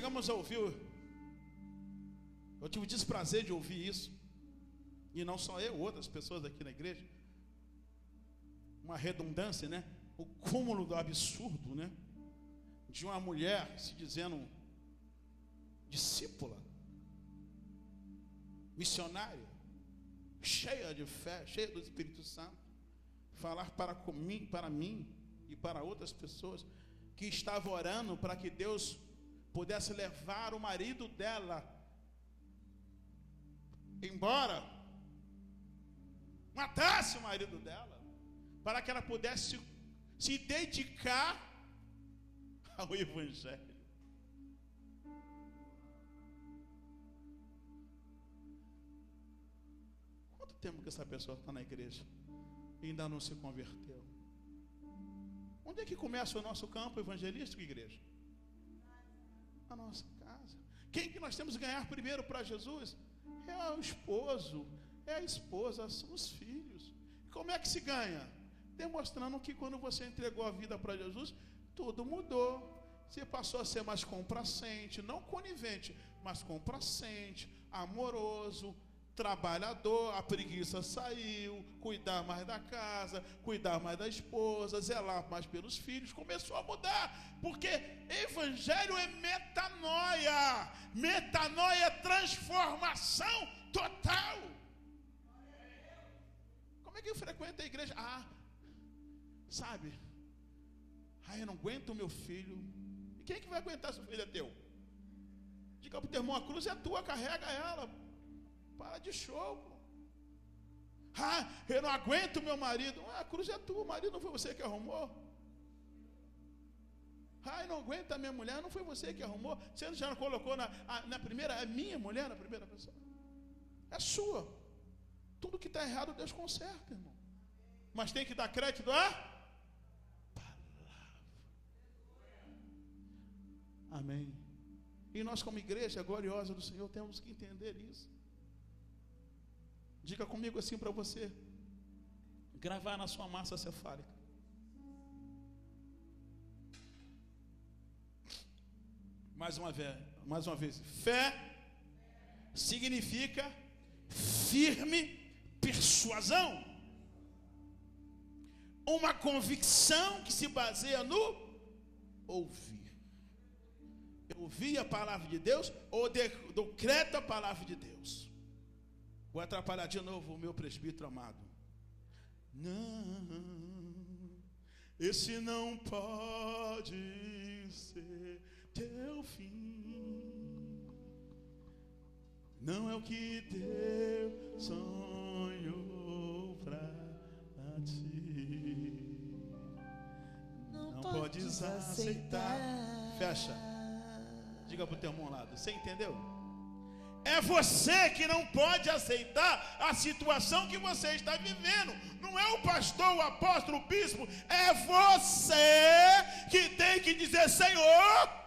chegamos a ouvir, eu tive o desprazer de ouvir isso, e não só eu, outras pessoas aqui na igreja, uma redundância, né? O cúmulo do absurdo, né? De uma mulher se dizendo discípula, missionária, cheia de fé, cheia do Espírito Santo, falar para mim e para outras pessoas que estava orando para que Deus pudesse levar o marido dela embora, matasse o marido dela, para que ela pudesse se dedicar ao Evangelho. Quanto tempo que essa pessoa está na igreja e ainda não se converteu? Onde é que começa o nosso campo evangelístico, igreja? A nossa casa. Quem que nós temos que ganhar primeiro para Jesus? É o esposo, é a esposa, são os filhos. Como é que se ganha? Demonstrando que quando você entregou a vida para Jesus, tudo mudou. Você passou a ser mais complacente, não conivente, mas complacente, amoroso, trabalhador. A preguiça saiu, cuidar mais da casa, cuidar mais da esposa, zelar mais pelos filhos. Começou a mudar, porque evangelho é metanoia. Metanoia é transformação total. Como é que eu frequento a igreja? Sabe? Eu não aguento o meu filho. E quem é que vai aguentar se o filho é teu? Diga para o teu irmão, a cruz é tua, carrega ela. Para de show, pô. Eu não aguento o meu marido. A cruz é tua, o marido não foi você que arrumou. Eu não aguento a minha mulher, não foi você que arrumou. Você já não colocou na primeira, é minha mulher na primeira pessoa. É sua. Tudo que está errado, Deus conserta, irmão. Mas tem que dar crédito à palavra. Amém. E nós, como igreja gloriosa do Senhor, temos que entender isso. Diga comigo assim para você gravar na sua massa cefálica. Mais uma vez. Fé significa firme persuasão. Uma convicção que se baseia no ouvir. Eu ouvi a palavra de Deus ou decreto a palavra de Deus. Vou atrapalhar de novo o meu presbítero amado. Não, esse não pode ser teu fim. Não é o que Deus sonhou pra ti. Não podes aceitar. Fecha. Diga pro teu irmão ao lado. Você entendeu? É você que não pode aceitar a situação que você está vivendo. Não é o pastor, o apóstolo, o bispo. É você que tem que dizer: Senhor,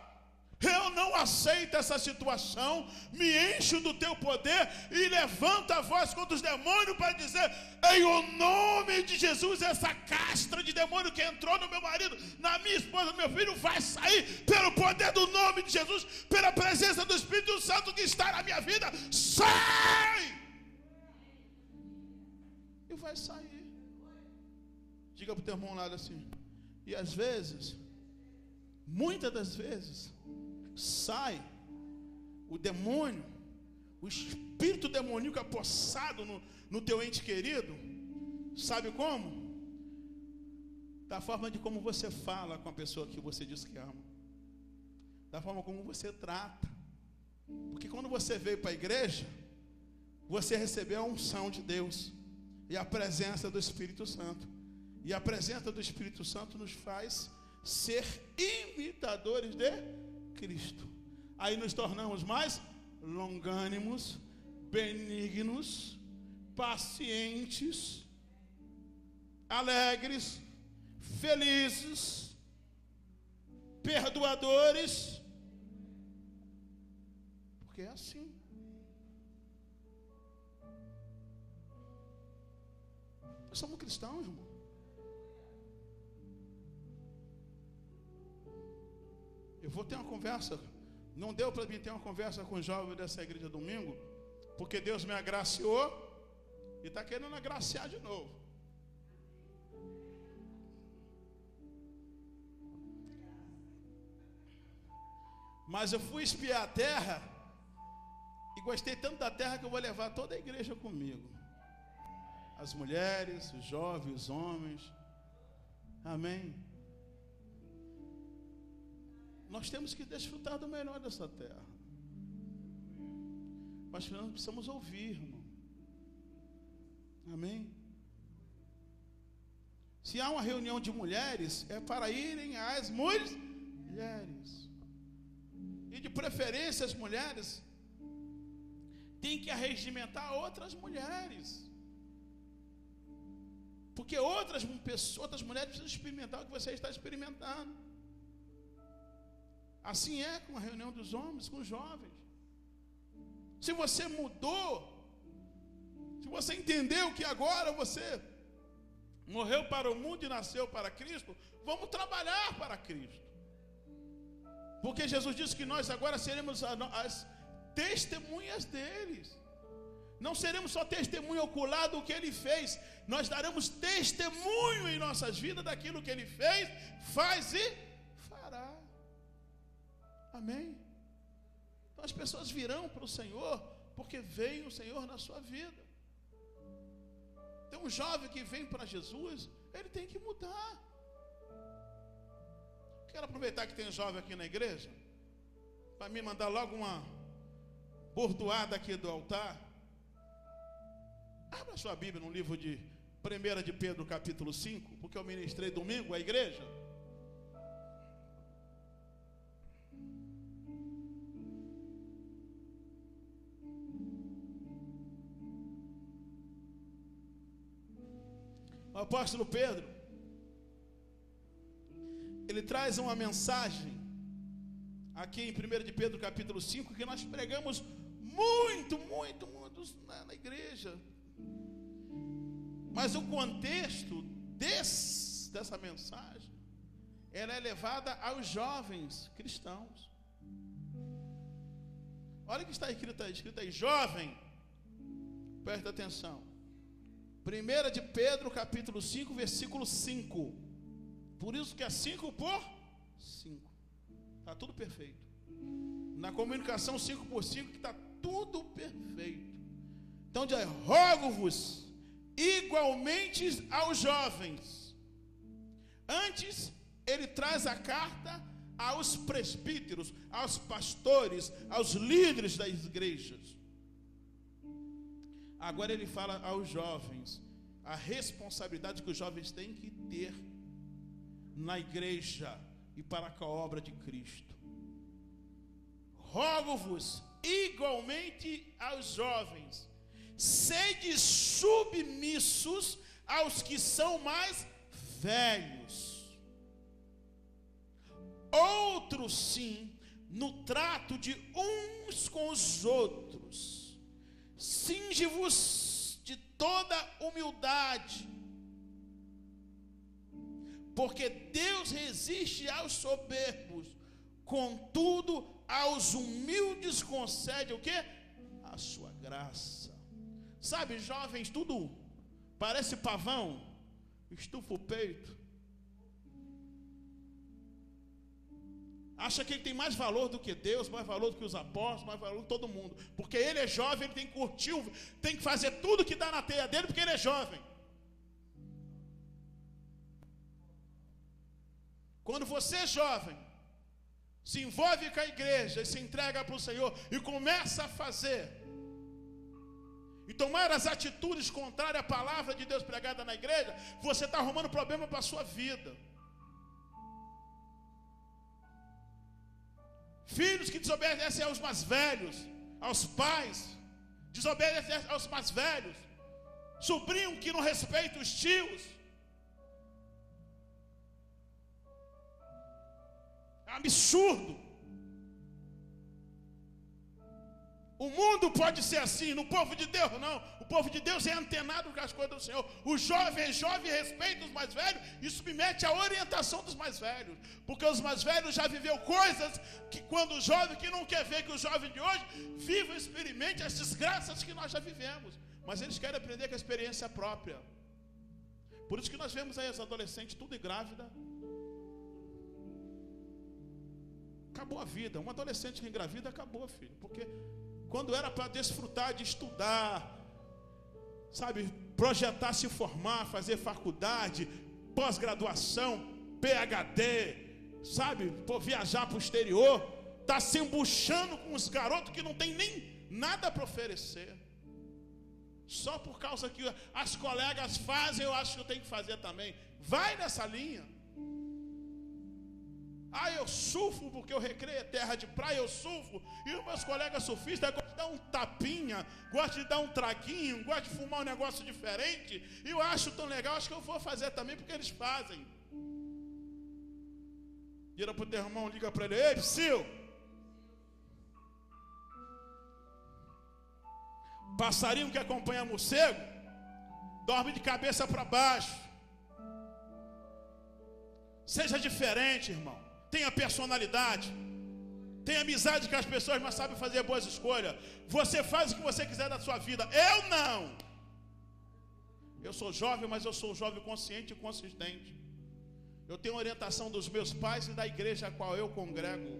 eu não aceito essa situação. Me encho do teu poder e levanta a voz contra os demônios para dizer: em o nome de Jesus, essa castra de demônio que entrou no meu marido, na minha esposa, no meu filho, vai sair pelo poder do nome de Jesus, pela presença do Espírito Santo que está na minha vida. Sai! E vai sair. Diga para o teu irmão lá assim. E às vezes, muitas das vezes, sai o demônio, o espírito demoníaco apossado no teu ente querido. Sabe como? Da forma de como você fala com a pessoa que você diz que ama, da forma como você trata. Porque quando você veio para a igreja, você recebeu a unção de Deus e a presença do Espírito Santo. E a presença do Espírito Santo nos faz ser imitadores de Cristo. Aí nos tornamos mais longânimos, benignos, pacientes, alegres, felizes, perdoadores. Porque é assim. Nós somos cristãos, irmão. Eu vou ter uma conversa Não deu para mim ter uma conversa com o jovem dessa igreja domingo, porque Deus me agraciou e está querendo agraciar de novo. Mas eu fui espiar a terra e gostei tanto da terra que eu vou levar toda a igreja comigo. As mulheres, os jovens, os homens. Amém. Nós temos que desfrutar do melhor dessa terra. Mas nós precisamos ouvir, irmão. Amém. Se há uma reunião de mulheres, é para irem às mulheres. E de preferência as mulheres têm que arregimentar outras mulheres. Porque outras mulheres precisam experimentar o que você está experimentando. Assim é com a reunião dos homens, com os jovens. Se você mudou, se você entendeu que agora você morreu para o mundo e nasceu para Cristo, vamos trabalhar para Cristo. Porque Jesus disse que nós agora seremos as testemunhas deles. Não seremos só testemunho ocular do que Ele fez, nós daremos testemunho em nossas vidas daquilo que Ele fez, faz e fará. Amém? Então as pessoas virão para o Senhor, porque veio o Senhor na sua vida. Tem um jovem que vem para Jesus, ele tem que mudar. Quero aproveitar que tem um jovem aqui na igreja, para me mandar logo uma bordoada aqui do altar. Abra sua Bíblia no livro de 1 de Pedro capítulo 5, porque eu ministrei domingo à igreja. O apóstolo Pedro, ele traz uma mensagem aqui em 1 de Pedro capítulo 5, que nós pregamos muito na igreja. Mas o contexto dessa mensagem, ela é levada aos jovens cristãos. Olha o que está escrito aí, jovem, presta atenção. 1 de Pedro capítulo 5, versículo 5. Por isso que é 5 por 5. Está tudo perfeito. Na comunicação 5 por 5 que está tudo perfeito. Então diz, rogo-vos igualmente aos jovens. Antes ele traz a carta aos presbíteros, aos pastores, aos líderes das igrejas. Agora ele fala aos jovens a responsabilidade que os jovens têm que ter na igreja e para com a obra de Cristo. Rogo-vos igualmente aos jovens, sede submissos aos que são mais velhos. Outros sim, no trato de uns com os outros. Cinge-vos de toda humildade, porque Deus resiste aos soberbos, contudo aos humildes concede o quê? A sua graça. Sabe, jovens, tudo parece pavão, estufa o peito, acha que ele tem mais valor do que Deus, mais valor do que os apóstolos, mais valor do que todo mundo, porque ele é jovem, ele tem que curtir, tem que fazer tudo que dá na teia dele, porque ele é jovem. Quando você é jovem, se envolve com a igreja e se entrega para o Senhor e começa a fazer e tomar as atitudes contrárias à palavra de Deus pregada na igreja, você está arrumando problema para a sua vida. Filhos que desobedecem aos mais velhos, aos pais, desobedecem aos mais velhos, sobrinho que não respeita os tios. É um absurdo. O mundo pode ser assim, no povo de Deus não. O povo de Deus é antenado com as coisas do Senhor. O jovem é jovem, respeita os mais velhos e submete à orientação dos mais velhos. Porque os mais velhos já viveu coisas que quando o jovem, que não quer ver que o jovem de hoje viva e experimente as desgraças que nós já vivemos. Mas eles querem aprender com a experiência própria. Por isso que nós vemos aí as adolescentes tudo grávida. Acabou a vida. Um adolescente que engravida, acabou, filho. Porque quando era para desfrutar de estudar, sabe, projetar se formar, fazer faculdade, pós-graduação, PhD, sabe, por viajar para o exterior, está se embuchando com os garotos que não tem nem nada para oferecer. Só por causa que as colegas fazem, eu acho que eu tenho que fazer também. Vai nessa linha. Ah, eu surfo porque o recreio é terra de praia, eu surfo. E os meus colegas surfistas gostam de dar um tapinha, gostam de dar um traguinho, gostam de fumar um negócio diferente. E eu acho tão legal, acho que eu vou fazer também porque eles fazem. Vira para o teu irmão, liga para ele: ei, Psyu, passarinho que acompanha morcego dorme de cabeça para baixo. Seja diferente, irmão. Tenha personalidade. Tenha amizade com as pessoas, mas sabe fazer boas escolhas. Você faz o que você quiser da sua vida. Eu não. Eu sou jovem, mas eu sou um jovem consciente e consistente. Eu tenho orientação dos meus pais e da igreja a qual eu congrego.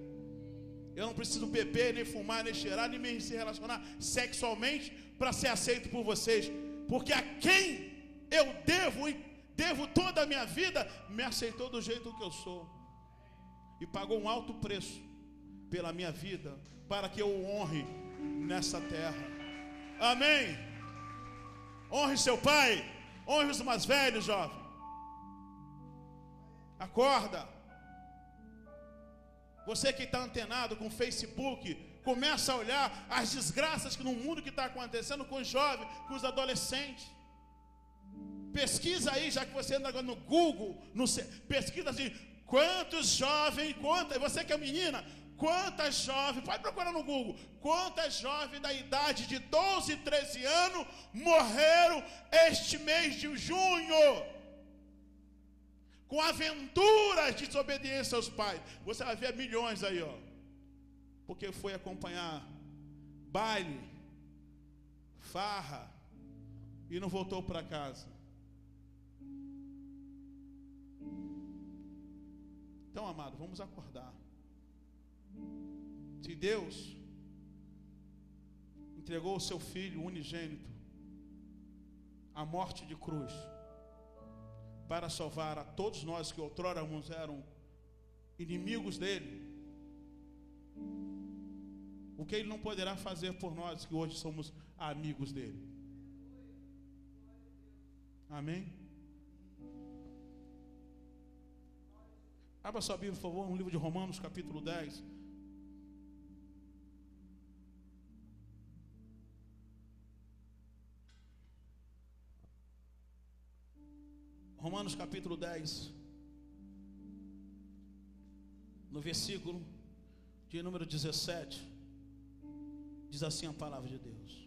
Eu não preciso beber, nem fumar, nem cheirar, nem me se relacionar sexualmente para ser aceito por vocês. Porque a quem eu devo toda a minha vida, me aceitou do jeito que eu sou. E pagou um alto preço pela minha vida, para que eu o honre nessa terra. Amém? Honre seu pai, honre os mais velhos, jovem. Acorda. Você que está antenado com o Facebook, começa a olhar as desgraças que no mundo que está acontecendo com os jovens, com os adolescentes. Pesquisa aí, já que você anda no Google, pesquisa assim, quantos jovens, você que é menina, quantas jovens, pode procurar no Google, quantas jovens da idade de 12, 13 anos morreram este mês de junho, com aventuras de desobediência aos pais. Você vai ver milhões aí, ó, porque foi acompanhar baile, farra, e não voltou para casa. Então, amado, vamos acordar. Se Deus entregou o seu Filho unigênito à morte de cruz para salvar a todos nós que outrora eram inimigos dele, o que ele não poderá fazer por nós que hoje somos amigos dele? Amém? Abra sua Bíblia, por favor, no livro de Romanos, capítulo 10. Romanos, capítulo 10. No versículo de número 17. Diz assim a palavra de Deus.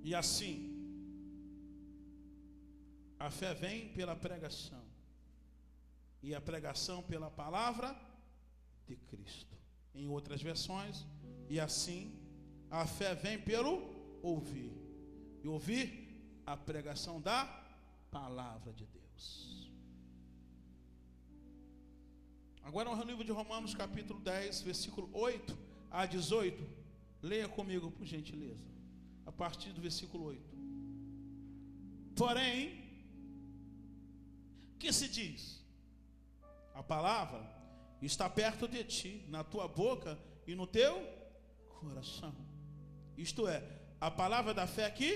E assim, a fé vem pela pregação, e a pregação pela palavra de Cristo. Em outras versões, e assim, a fé vem pelo ouvir, e ouvir a pregação da palavra de Deus. Agora no livro de Romanos, capítulo 10, versículo 8 a 18. Leia comigo, por gentileza. A partir do versículo 8. Porém, que se diz? A palavra está perto de ti, na tua boca e no teu coração. Isto é, a palavra da fé que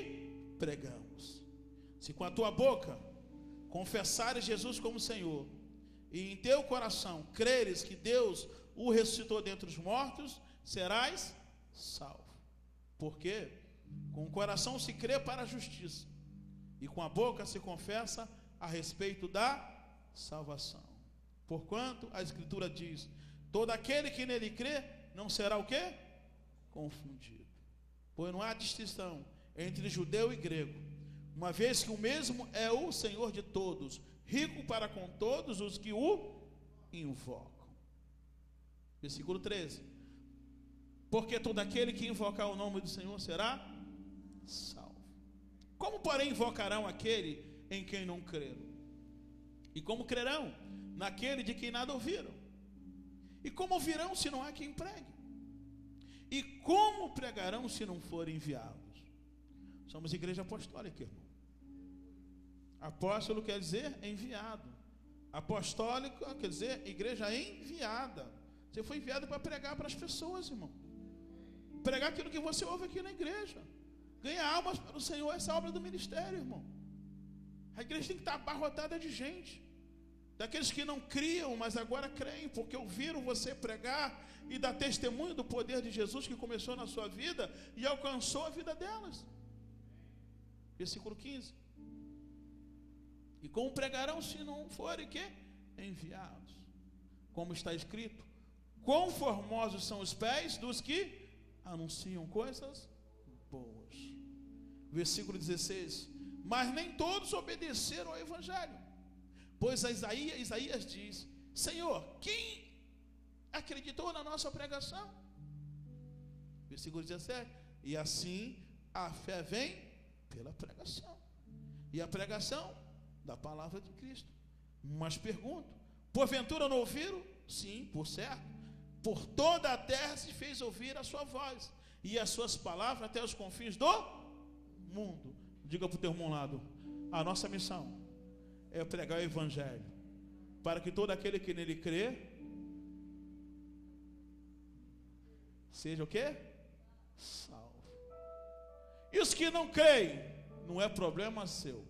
pregamos. Se com a tua boca confessares Jesus como Senhor, e em teu coração creres que Deus o ressuscitou dentre os mortos, serás salvo. Porque com o coração se crê para a justiça, e com a boca se confessa a respeito da salvação. Porquanto a Escritura diz: todo aquele que nele crê não será o quê? Confundido. Pois não há distinção entre judeu e grego, uma vez que o mesmo é o Senhor de todos, rico para com todos os que o invocam. Versículo 13. Porque todo aquele que invocar o nome do Senhor será salvo. Como, porém, invocarão aquele em quem não creram? E como crerão naquele de quem nada ouviram? E como ouvirão se não há quem pregue? E como pregarão se não forem enviados? Somos igreja apostólica, irmão. Apóstolo quer dizer enviado. Apostólico quer dizer igreja enviada. Você foi enviado para pregar para as pessoas, irmão. Pregar aquilo que você ouve aqui na igreja. Ganhar almas para o Senhor, essa é a obra do ministério, irmão. A igreja tem que estar abarrotada de gente. Daqueles que não criam, mas agora creem, porque ouviram você pregar e dar testemunho do poder de Jesus que começou na sua vida e alcançou a vida delas. Versículo 15. E como pregarão se não forem quê? Enviados? Como está escrito: quão formosos são os pés dos que anunciam coisas boas. Versículo 16. Mas nem todos obedeceram ao evangelho. Pois Isaías diz: Senhor, quem acreditou na nossa pregação? Versículo 17. E assim a fé vem pela pregação, e a pregação da palavra de Cristo. Mas pergunto: porventura não ouviram? Sim, por certo. Por toda a terra se fez ouvir a sua voz, e as suas palavras até os confins do mundo. Diga para o teu irmão ao lado: a nossa missão é pregar o evangelho, para que todo aquele que nele crê seja o quê? Salvo. E os que não creem, não é problema seu.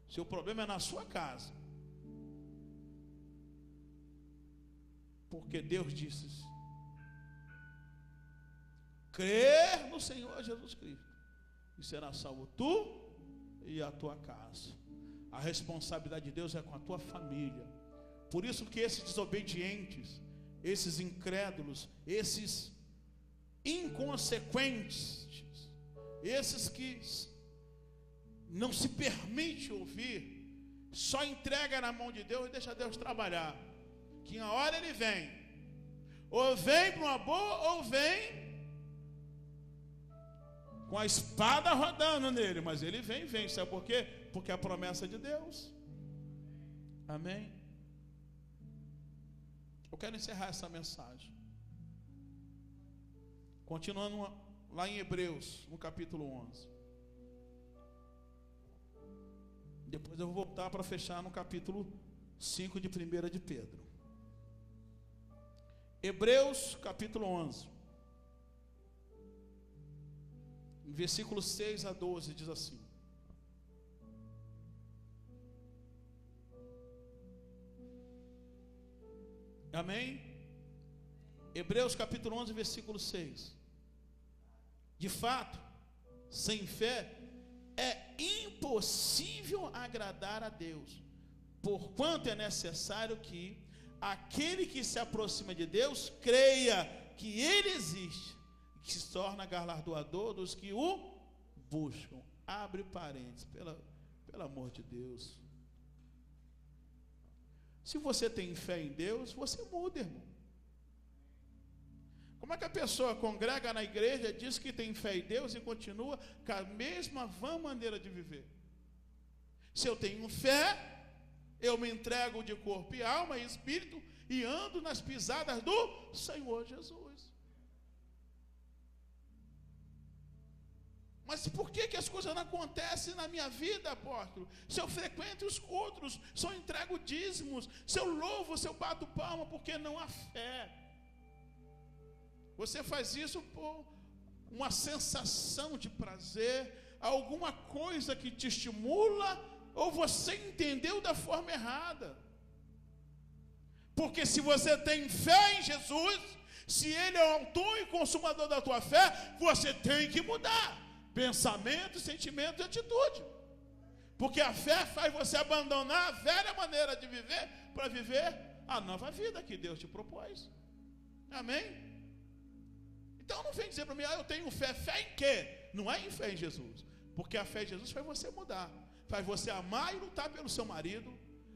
Seu problema é na sua casa. Porque Deus disse: crer no Senhor Jesus Cristo, e será salvo tu e a tua casa. A responsabilidade de Deus é com a tua família. Por isso que esses desobedientes, esses incrédulos, esses inconsequentes, esses que não se permite ouvir, só entrega na mão de Deus e deixa Deus trabalhar. Que na hora ele vem, ou vem para uma boa, ou vem com a espada rodando nele, mas ele vem, sabe por quê? Porque é a promessa de Deus. Amém? Eu quero encerrar essa mensagem continuando lá em Hebreus, no capítulo 11. Depois eu vou voltar para fechar no capítulo 5 de 1 de Pedro. Hebreus capítulo 11, versículos 6 a 12, diz assim: amém? Hebreus capítulo 11, versículo 6. De fato, sem fé é impossível agradar a Deus, porquanto é necessário que aquele que se aproxima de Deus creia que Ele existe, que se torna galardoador dos que o buscam. Abre parênteses, pelo amor de Deus. Se você tem fé em Deus, você muda, irmão. Como é que a pessoa congrega na igreja, diz que tem fé em Deus e continua com a mesma vã maneira de viver? Se eu tenho fé, eu me entrego de corpo e alma e espírito e ando nas pisadas do Senhor Jesus. Mas por que as coisas não acontecem na minha vida, apóstolo? Se eu frequento os cultos, se eu entrego dízimos, se eu louvo, se eu bato palma, porque não há fé. Você faz isso por uma sensação de prazer, alguma coisa que te estimula, ou você entendeu da forma errada. Porque se você tem fé em Jesus, se Ele é o autor e consumador da tua fé, você tem que mudar pensamento, sentimento e atitude. Porque a fé faz você abandonar a velha maneira de viver para viver a nova vida que Deus te propôs. Amém? Então não vem dizer para mim, eu tenho fé. Fé em quê? Não é em fé em Jesus. Porque a fé em Jesus faz você mudar. Faz você amar e lutar pelo seu marido,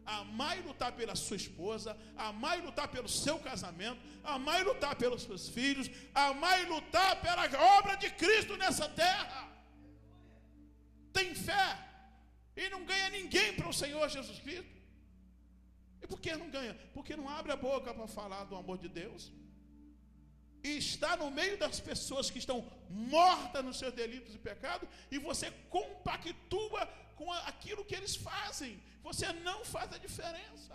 amar e lutar pela sua esposa, amar e lutar pelo seu casamento, amar e lutar pelos seus filhos, amar e lutar pela obra de Cristo nessa terra. Tem fé e não ganha ninguém para o Senhor Jesus Cristo. E por que não ganha? Porque não abre a boca para falar do amor de Deus. E está no meio das pessoas que estão mortas nos seus delitos e pecados, e você compactua com aquilo que eles fazem. Você não faz a diferença.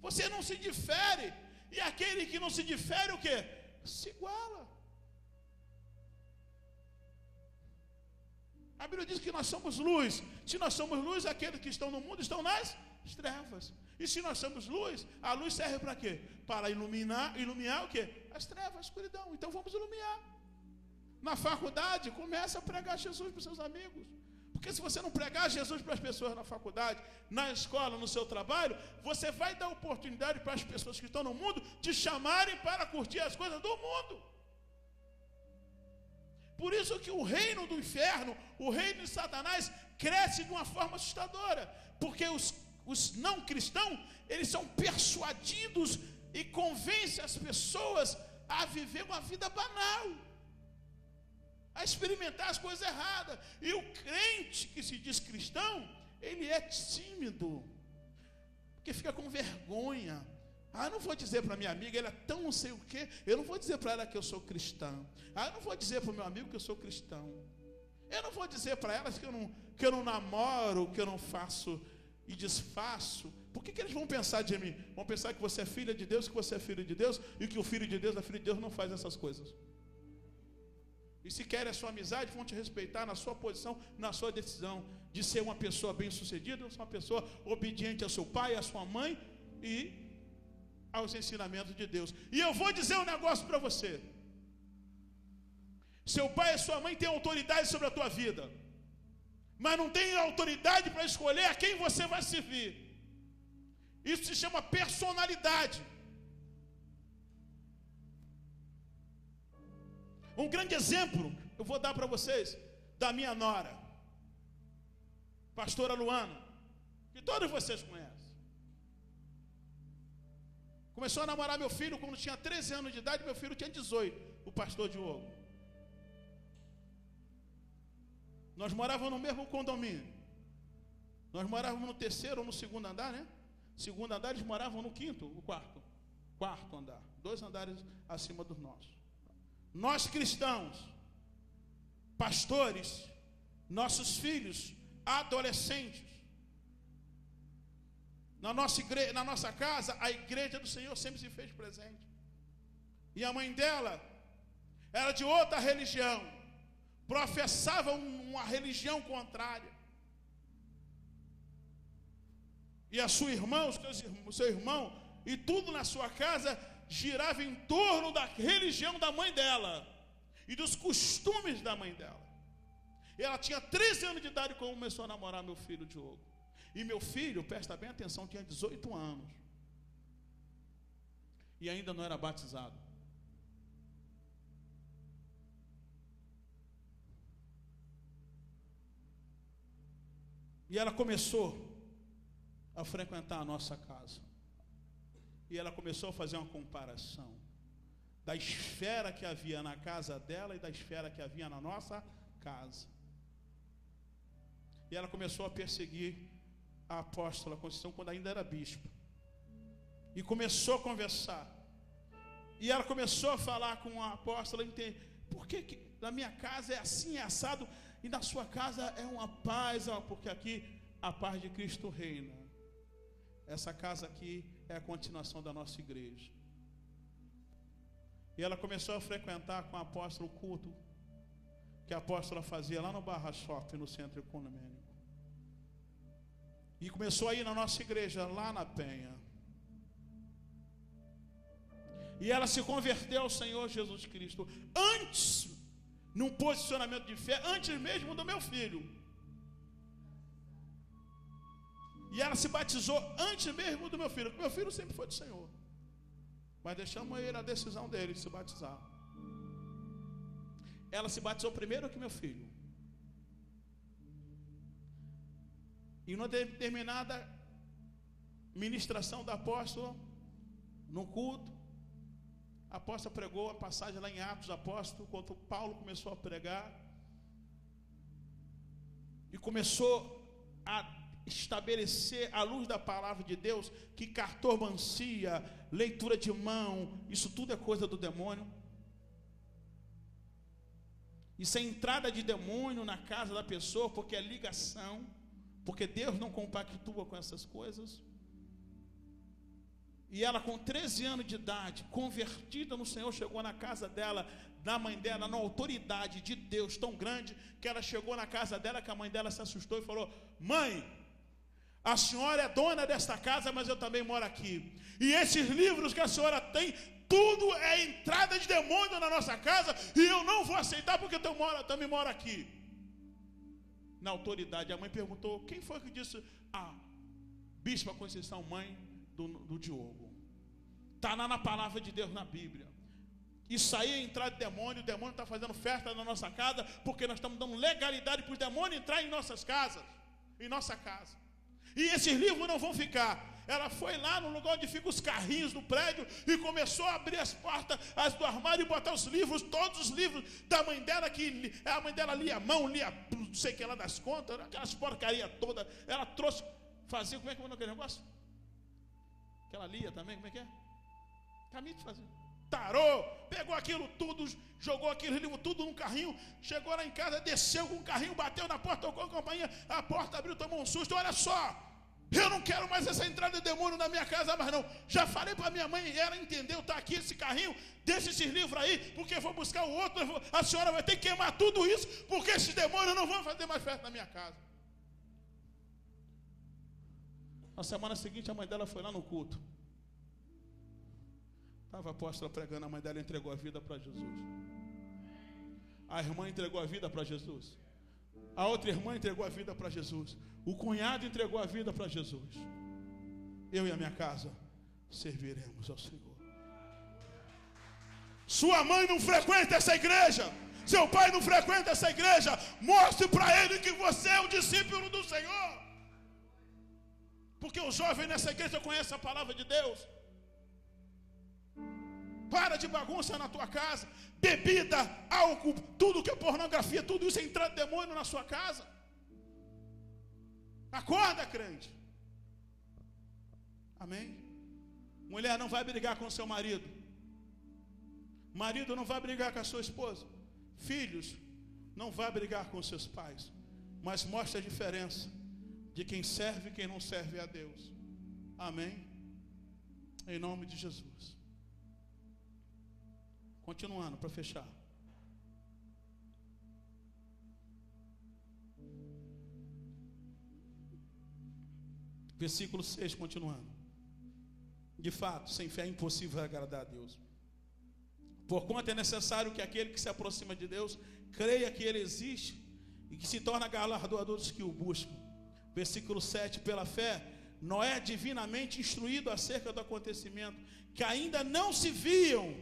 Você não se difere. E aquele que não se difere, o quê? Se iguala. A Bíblia diz que nós somos luz. Se nós somos luz, aqueles que estão no mundo estão nas trevas. E se nós somos luz, a luz serve para quê? Para iluminar o quê? As trevas, a escuridão. Então vamos iluminar. Na faculdade, começa a pregar Jesus para os seus amigos. Porque se você não pregar Jesus para as pessoas na faculdade, na escola, no seu trabalho, você vai dar oportunidade para as pessoas que estão no mundo te chamarem para curtir as coisas do mundo. Por isso que o reino do inferno, o reino de Satanás, cresce de uma forma assustadora. Porque os não cristãos, eles são persuadidos e convencem as pessoas a viver uma vida banal, a experimentar as coisas erradas. E o crente que se diz cristão, ele é tímido, porque fica com vergonha. Eu não vou dizer para minha amiga, ela é tão não sei o quê, eu não vou dizer para ela que eu sou cristão. Eu não vou dizer para o meu amigo que eu sou cristão. Eu não vou dizer para elas que eu não namoro, que eu não faço e desfaço. Por que eles vão pensar de mim? Vão pensar que você é filha de Deus, que você é filho de Deus, e que o filho de Deus, a filha de Deus não faz essas coisas. E se querem a sua amizade, vão te respeitar na sua posição, na sua decisão de ser uma pessoa bem-sucedida, uma pessoa obediente ao seu pai, à sua mãe e aos ensinamentos de Deus. E eu vou dizer um negócio para você. Seu pai e sua mãe têm autoridade sobre a tua vida, mas não tem autoridade para escolher a quem você vai servir. Isso se chama personalidade. Um grande exemplo eu vou dar para vocês da minha nora, pastora Luana, que todos vocês conhecem. Começou a namorar meu filho quando tinha 13 anos de idade, meu filho tinha 18, o pastor Diogo. Nós morávamos no mesmo condomínio. Nós morávamos no terceiro ou no segundo andar, né? Segundo andar, eles moravam no quinto, o quarto. Quarto andar, 2 andares acima dos nossos. Nós cristãos, pastores, nossos filhos, adolescentes, na nossa igreja, na nossa casa, a igreja do Senhor sempre se fez presente. E a mãe dela era de outra religião, professava uma religião contrária. E a sua irmã, o seu irmão, e tudo na sua casa girava em torno da religião da mãe dela e dos costumes da mãe dela. E ela tinha 13 anos de idade quando começou a namorar meu filho Diogo. E meu filho, presta bem atenção, tinha 18 anos. E ainda não era batizado. E ela começou a frequentar a nossa casa. E ela começou a fazer uma comparação da esfera que havia na casa dela e da esfera que havia na nossa casa. E ela começou a perseguir a apóstola Conceição quando ainda era bispo. E começou a conversar. E ela começou a falar com a apóstola, por que na minha casa é assim, é assado, e na sua casa é uma paz, porque aqui a paz de Cristo reina. Essa casa aqui é a continuação da nossa igreja. E ela começou a frequentar com a apóstola o culto que a apóstola fazia lá no Barra Shopping, no centro econômico. E começou a ir na nossa igreja, lá na Penha. E ela se converteu ao Senhor Jesus Cristo antes, num posicionamento de fé, antes mesmo do meu filho. E ela se batizou antes mesmo do meu filho. Meu filho sempre foi do Senhor. Mas deixamos ele a decisão dele de se batizar. Ela se batizou primeiro que meu filho. E numa determinada ministração da apóstola, no culto, a apóstola pregou a passagem lá em Atos Apóstolos, quando Paulo começou a pregar. E começou a estabelecer, à luz da palavra de Deus, que cartomancia, leitura de mão, isso tudo é coisa do demônio. Isso é entrada de demônio na casa da pessoa, porque é ligação, porque Deus não compactua com essas coisas. E ela, com 13 anos de idade, convertida no Senhor, chegou na casa dela, da mãe dela, na autoridade de Deus tão grande, que ela chegou na casa dela, que a mãe dela se assustou e falou: mãe, a senhora é dona desta casa, mas eu também moro aqui. E esses livros que a senhora tem, tudo é entrada de demônio na nossa casa, e eu não vou aceitar porque eu também moro aqui. Na autoridade, a mãe perguntou: quem foi que disse? A Bispa Conceição, mãe do Diogo. Está lá na palavra de Deus na Bíblia. Isso aí é entrar de demônio. O demônio está fazendo festa na nossa casa, porque nós estamos dando legalidade para os demônios entrar em nossas casas, em nossa casa. E esses livros não vão ficar. Ela foi lá no lugar onde ficam os carrinhos do prédio e começou a abrir as portas do armário e botar os livros, todos os livros da mãe dela, que a mãe dela lia a mão, lia não sei o que lá das contas, aquelas porcarias todas. Ela trouxe, fazia, como é que é aquele negócio? Que ela lia também, como é que é? Caminho de fazer. Tarô, pegou aquilo tudo, jogou aquele livro tudo num carrinho, chegou lá em casa, desceu com o carrinho, bateu na porta, tocou a campainha, a porta abriu, tomou um susto. Olha só, eu não quero mais essa entrada de demônio na minha casa, mas não. Já falei para minha mãe, ela entendeu, está aqui esse carrinho, deixa esses livros aí, porque eu vou buscar o outro, a senhora vai ter que queimar tudo isso, porque esses demônios não vão fazer mais festa na minha casa. Na semana seguinte, a mãe dela foi lá no culto. Estava a apóstola pregando, a mãe dela entregou a vida para Jesus. A irmã entregou a vida para Jesus. A outra irmã entregou a vida para Jesus. O cunhado entregou a vida para Jesus. Eu e a minha casa serviremos ao Senhor. Sua mãe não frequenta essa igreja. Seu pai não frequenta essa igreja. Mostre para ele que você é o discípulo do Senhor. Porque o jovem nessa igreja conhece a palavra de Deus. Para de bagunça na tua casa. Bebida, álcool, tudo que é pornografia, tudo isso é entrar de demônio na sua casa. Acorda, crente. Amém? Mulher não vai brigar com seu marido. Marido não vai brigar com a sua esposa. Filhos não vai brigar com seus pais. Mas mostra a diferença de quem serve e quem não serve a Deus. Amém? Em nome de Jesus. Continuando, para fechar. Versículo 6, continuando. De fato, sem fé é impossível agradar a Deus. Porquanto é necessário que aquele que se aproxima de Deus creia que Ele existe e que se torna galardoador dos que o buscam. Versículo 7, pela fé, Noé, divinamente instruído acerca do acontecimento que ainda não se viam,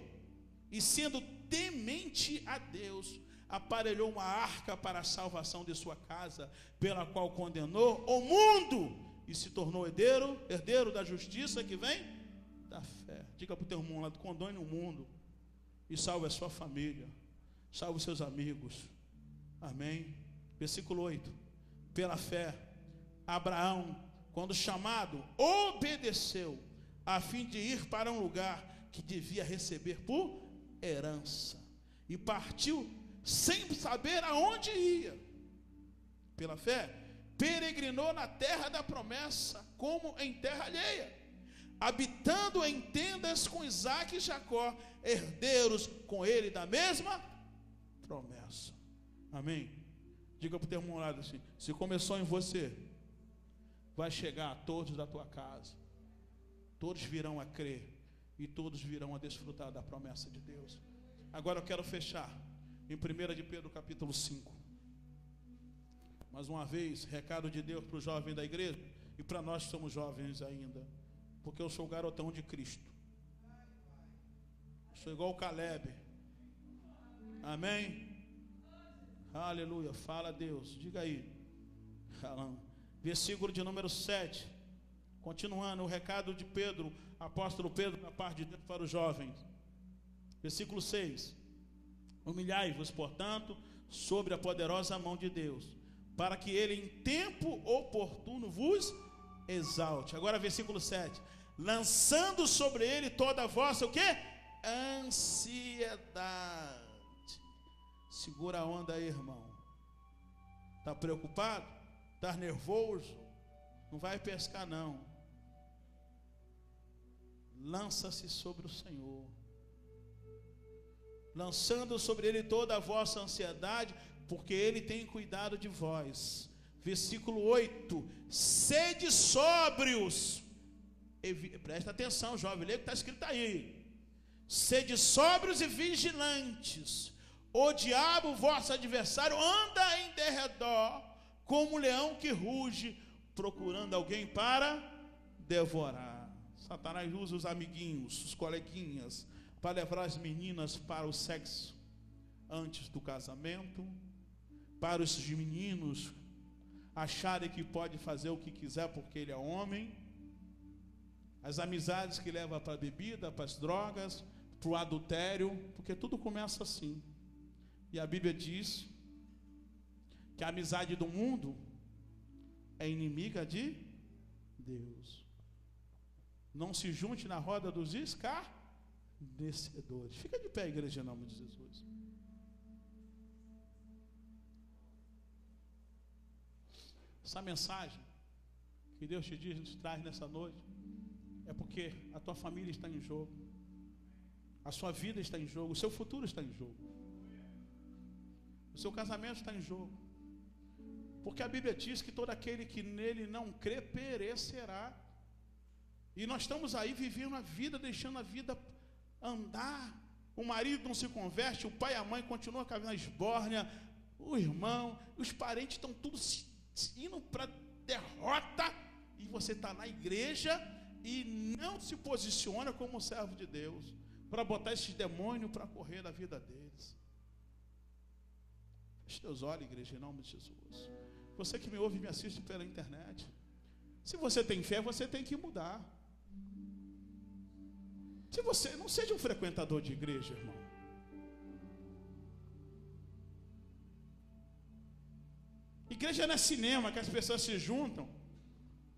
e sendo temente a Deus, aparelhou uma arca para a salvação de sua casa, pela qual condenou o mundo e se tornou herdeiro da justiça que vem da fé. Diga para o teu irmão lá, condone o mundo e salve a sua família, salve os seus amigos. Amém? Versículo 8. Pela fé, Abraão, quando chamado, obedeceu, a fim de ir para um lugar que devia receber por herança, e partiu sem saber aonde ia. Pela fé, peregrinou na terra da promessa, como em terra alheia, habitando em tendas com Isaque e Jacó, herdeiros com ele da mesma promessa. Amém? Diga para o teu irmão lado assim: se começou em você, vai chegar a todos da tua casa. Todos virão a crer e todos virão a desfrutar da promessa de Deus. Agora eu quero fechar em 1 de Pedro capítulo 5. Mais uma vez, recado de Deus para o jovem da igreja E para nós que somos jovens ainda, porque eu sou garotão de Cristo. Sou igual o Caleb. Amém? Aleluia. Fala a Deus. Diga aí. Versículo de número 7. Continuando o recado de Pedro, apóstolo Pedro, na parte de Deus para os jovens. Versículo 6. Humilhai-vos, portanto, sobre a poderosa mão de Deus, para que ele em tempo oportuno vos exalte. Agora versículo 7. Lançando sobre ele toda a vossa, o quê? Ansiedade. Segura a onda aí, irmão. Está preocupado? Está nervoso? Não vai pescar não. Lança-se sobre o Senhor. Lançando sobre ele toda a vossa ansiedade, porque ele tem cuidado de vós. Versículo 8. Sede sóbrios. Presta atenção, jovem, lê o que está escrito aí. Sede sóbrios e vigilantes. O diabo, vosso adversário, anda em derredor, como um leão que ruge, procurando alguém para devorar. Satanás usa os amiguinhos, os coleguinhas, para levar as meninas para o sexo antes do casamento, para os meninos acharem que pode fazer o que quiser porque ele é homem, as amizades que levam para a bebida, para as drogas, para o adultério, porque tudo começa assim. E a Bíblia diz que a amizade do mundo é inimiga de Deus. Não se junte na roda dos escarnecedores. Fica de pé, igreja, em nome de Jesus. Essa mensagem que Deus te diz, nos traz nessa noite, é porque a tua família está em jogo, a sua vida está em jogo, o seu futuro está em jogo, o seu casamento está em jogo, porque a Bíblia diz que todo aquele que nele não crê perecerá. E nós estamos aí vivendo a vida, deixando a vida andar. O marido não se converte, o pai e a mãe continuam com a vida esbórnia, o irmão, os parentes estão todos indo para derrota, e você está na igreja e não se posiciona como servo de Deus para botar esses demônios para correr da vida deles. Feche teus olhos, igreja, em nome de Jesus. Você que me ouve e me assiste pela internet, se você tem fé, você tem que mudar. Se você não seja um frequentador de igreja, irmão. Igreja não é cinema que as pessoas se juntam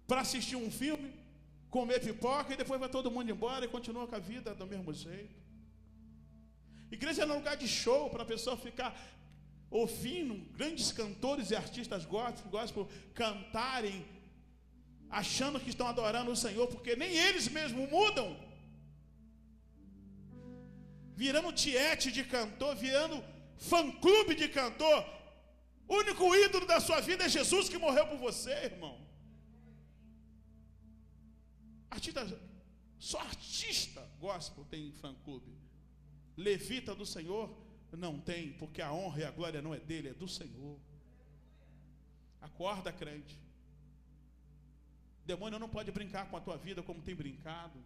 para assistir um filme, comer pipoca e depois vai todo mundo embora e continua com a vida do mesmo jeito. Igreja não é um lugar de show para a pessoa ficar ouvindo grandes cantores e artistas gospel cantarem, achando que estão adorando o Senhor, porque nem eles mesmos mudam. Virando tiete de cantor, virando fã-clube de cantor. O único ídolo da sua vida é Jesus, que morreu por você, irmão. Só artista gospel tem fã-clube. Levita do Senhor não tem, porque a honra e a glória não é dele, é do Senhor. Acorda, crente. O demônio não pode brincar com a tua vida como tem brincado.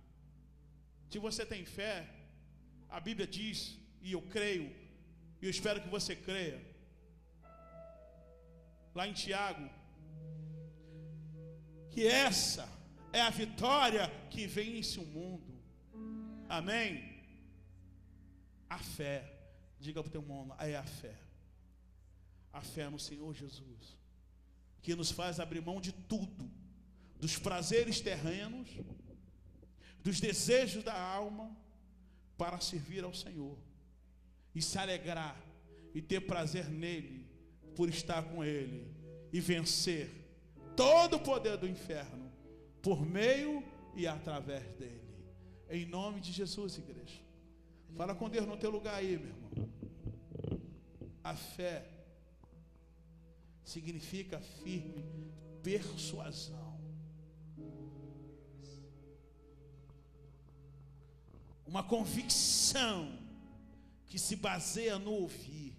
Se você tem fé, a Bíblia diz, e eu creio, e eu espero que você creia, lá em Tiago, que essa é a vitória que vence o mundo. Amém? A fé. Diga para o teu irmão, é a fé. A fé no Senhor Jesus, que nos faz abrir mão de tudo, dos prazeres terrenos, dos desejos da alma, para servir ao Senhor e se alegrar e ter prazer nele, por estar com ele e vencer todo o poder do inferno por meio e através dele. Em nome de Jesus, igreja. Fala com Deus no teu lugar aí, meu irmão. A fé significa firme persuasão. Uma convicção que se baseia no ouvir.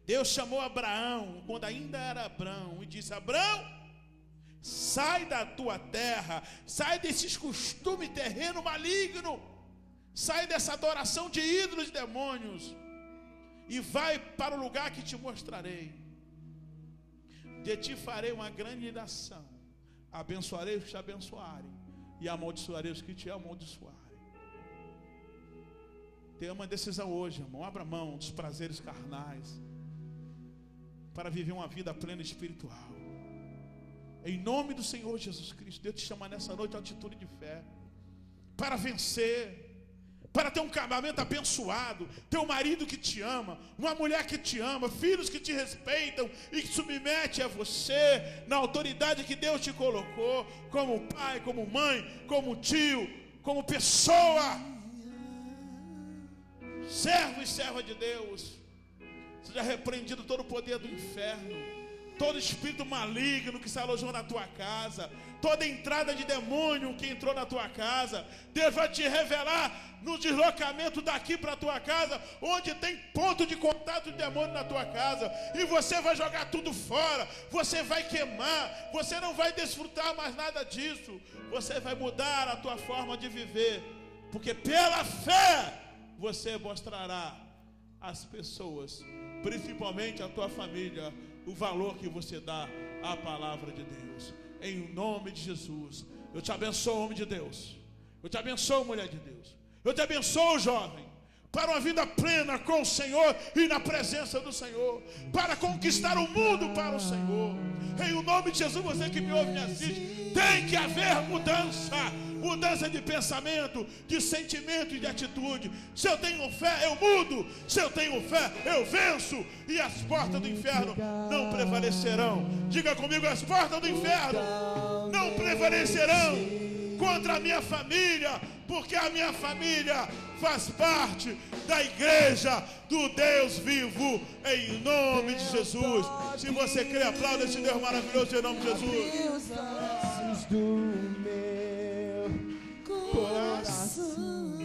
Deus chamou Abraão quando ainda era Abraão e disse: Abraão, Sai da tua terra, sai desses costumes terreno maligno, sai dessa adoração de ídolos e demônios, e vai para o lugar que te mostrarei. De ti farei uma grande nação, abençoarei os que te abençoarem, e amaldiçoarei os que te amaldiçoarem. Tenha uma decisão hoje, irmão. Abra mão dos prazeres carnais para viver uma vida plena espiritual. Em nome do Senhor Jesus Cristo, Deus te chama nessa noite a atitude de fé para vencer, para ter um casamento abençoado, ter um marido que te ama, uma mulher que te ama, filhos que te respeitam e que submete a você na autoridade que Deus te colocou, como pai, como mãe, como tio, como pessoa, servo e serva de Deus. Seja repreendido todo o poder do inferno, todo espírito maligno que se alojou na tua casa, toda entrada de demônio que entrou na tua casa. Deus vai te revelar no deslocamento daqui para a tua casa, onde tem ponto de contato de demônio na tua casa, e você vai jogar tudo fora, você vai queimar, você não vai desfrutar mais nada disso, você vai mudar a tua forma de viver, porque pela fé você mostrará às pessoas, principalmente a tua família, o valor que você dá à palavra de Deus. Em nome de Jesus, eu te abençoo, homem de Deus. Eu te abençoo, mulher de Deus. Eu te abençoo, jovem, para uma vida plena com o Senhor e na presença do Senhor, para conquistar o mundo para o Senhor. Em nome de Jesus, você que me ouve e me assiste, tem que haver mudança de pensamento, de sentimento e de atitude. Se eu tenho fé, eu mudo. Se eu tenho fé, eu venço. E as portas do inferno não prevalecerão. Diga comigo, as portas do inferno não prevalecerão contra a minha família, porque a minha família faz parte da igreja do Deus vivo, em nome de Jesus. Se você crê, aplauda esse Deus maravilhoso em nome de Jesus. Coração,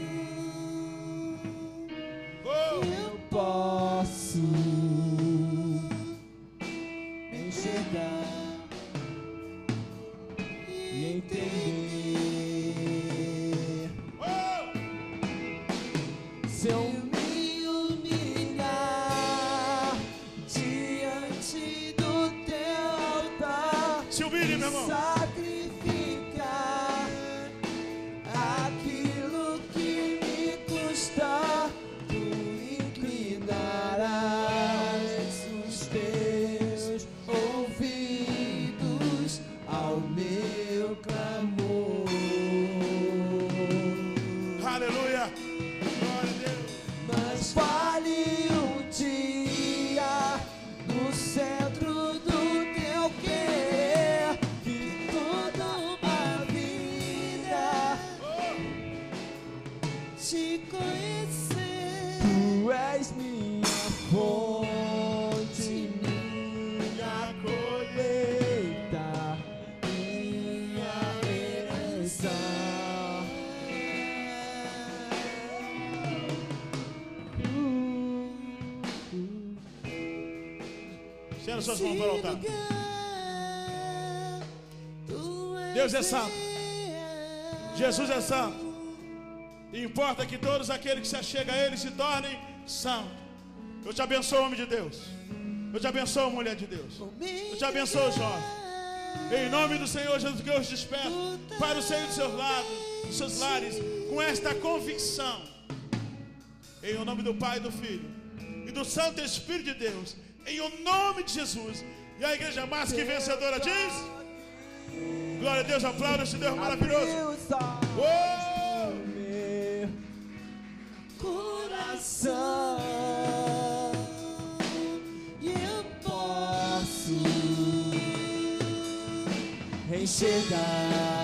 eu posso enxergar e entender. Se eu me humilhar diante do teu altar, se humilhe, meu irmão. Estenda suas mãos para o altar. Deus é santo. Jesus é santo. E importa que todos aqueles que se achegam a Ele se tornem santos. Eu te abençoo, homem de Deus. Eu te abençoo, mulher de Deus. Eu te abençoo, jovem. Em nome do Senhor Jesus, que eu os despeço para o seio dos seus lares, com esta convicção. Em nome do Pai, do Filho e do Santo Espírito de Deus. Em o nome de Jesus. E a igreja mais que vencedora diz: glória a Deus, aplauda esse Deus maravilhoso. Oh! Meu coração, eu posso enxergar.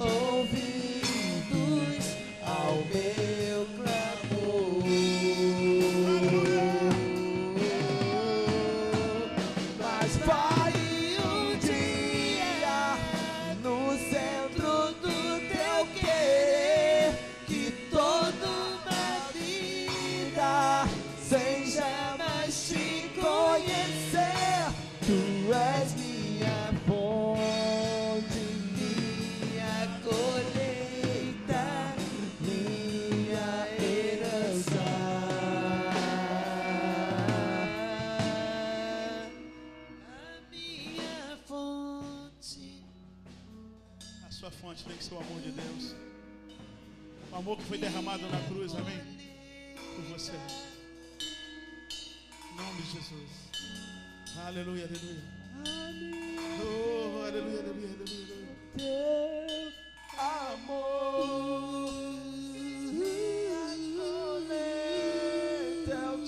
Ouvidos fonte tem que ser o amor de Deus. O amor que foi derramado na cruz, amém? Por você. Em nome de Jesus. Aleluia, aleluia. Oh, aleluia, aleluia, aleluia. Teu amor, teu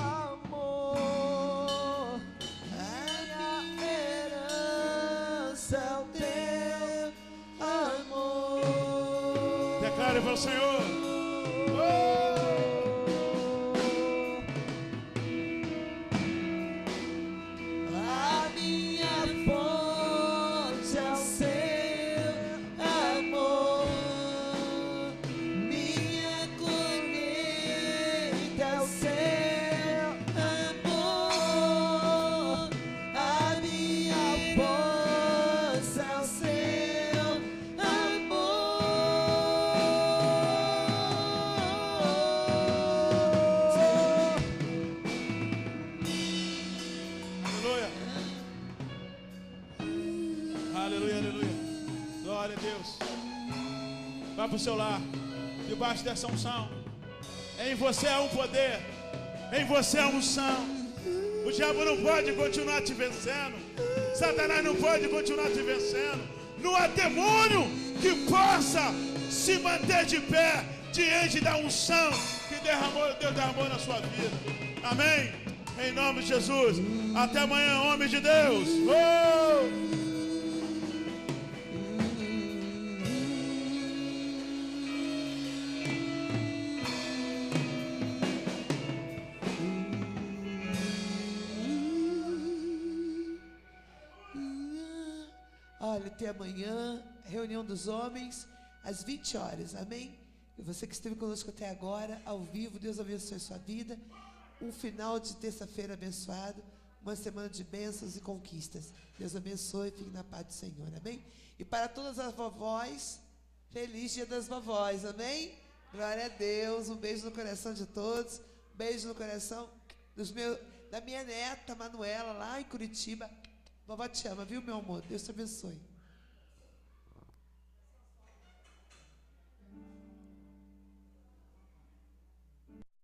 amor, a minha herança é o teu amor. Declare para o Senhor. Vá para o seu lar, debaixo dessa unção. Em você há um poder, em você há unção. O diabo não pode continuar te vencendo, Satanás não pode continuar te vencendo. Não há demônio que possa se manter de pé diante da unção que Deus derramou na sua vida. Amém? Em nome de Jesus. Até amanhã, homem de Deus. Oh! Olha, até amanhã, reunião dos homens, às 20 horas, amém? E você que esteve conosco até agora, ao vivo, Deus abençoe sua vida. Um final de terça-feira abençoado, uma semana de bênçãos e conquistas. Deus abençoe e fique na paz do Senhor, amém? E para todas as vovós, feliz dia das vovós, amém? Glória a Deus, um beijo no coração de todos, um beijo no coração da minha neta, Manuela, lá em Curitiba. Vovó te ama, viu, meu amor? Deus te abençoe.